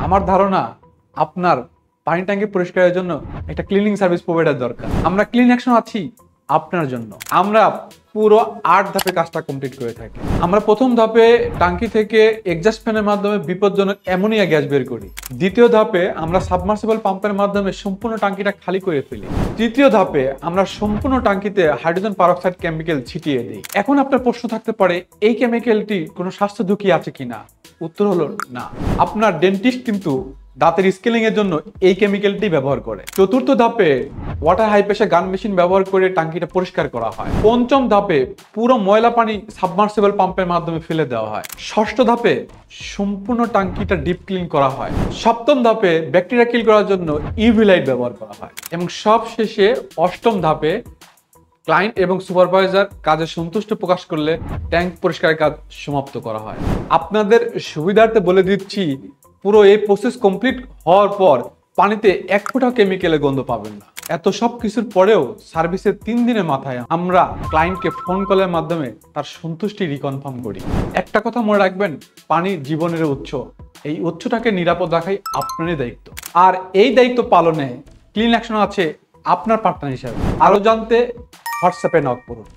আমার ধারণা আপনার পানি ট্যাঙ্কি পরিষ্কারের জন্য একটা ক্লিনিং সার্ভিস প্রোভাইডার দরকার। আমরা ক্লিন অ্যাকশন আছি আপনার জন্য। আমরা পুরো 8 ধাপে কাজটা কমপ্লিট করে থাকি। আমরা প্রথম ধাপে ট্যাঙ্কি থেকে এক্সজস্ট ফ্যানের মাধ্যমে বিপজ্জনক অ্যামোনিয়া গ্যাস বের করি। দ্বিতীয় ধাপে আমরা সাবমার্সিবল পাম্পের মাধ্যমে সম্পূর্ণ ট্যাঙ্কিটা খালি করে ফেলি। তৃতীয় ধাপে আমরা সম্পূর্ণ ট্যাঙ্কিতে হাইড্রোজেন পারঅক্সাইড কেমিক্যাল ছিটিয়ে দিই। এখন আপনার প্রশ্ন থাকতে পারে, এই কেমিক্যালটি কোনো স্বাস্থ্য ঝুঁকি আছে কিনা? উত্তর হলো না। আপনার ডেন্টিস্ট কিন্তু দাঁতের স্কেলিং এর জন্য এই কেমিক্যালটি ব্যবহার করে। চতুর্থ ধাপে water high pressure gun machine ব্যবহার করে ট্যাঙ্কিটা পরিষ্কার করা হয়। পঞ্চম ধাপে পুরো ময়লা পানি সাবমার্সিবল পাম্পের মাধ্যমে ফেলে দেওয়া হয়। ষষ্ঠ ধাপে সম্পূর্ণ ট্যাঙ্কিটা ডিপ ক্লিন করা হয়। সপ্তম ধাপে ব্যাকটেরিয়া কিল করার জন্য ইউভি লাইট ব্যবহার করা হয়। এবং সব শেষে অষ্টম ধাপে ক্লায়েন্ট এবং সুপারভাইজার কাজে সন্তুষ্ট প্রকাশ করলে ট্যাঙ্ক পরিষ্কারের কাজ সমাপ্ত করা হয়। আপনাদের সুবিধার্থে বলে দিচ্ছি, পুরো এই প্রসেস কমপ্লিট হওয়ার পর পানিতে এক ফোঁটা কেমিক্যালের গন্ধ পাবেন না। এত সব কিছুর পরেও সার্ভিসের 3 দিনের মাথায় আমরা ক্লায়েন্টকে ফোন কলের মাধ্যমে তার সন্তুষ্টি রিকনফার্ম করি। একটা কথা মনে রাখবেন, পানি জীবনের উৎস। এই উৎসটাকে নিরাপদ রাখাই আপনারই দায়িত্ব। আর এই দায়িত্ব পালনে ক্লিন অ্যাকশন আছে আপনার পার্টনার হিসাবে। আরো জানতে হোয়াটসঅ্যাপে নক করুন।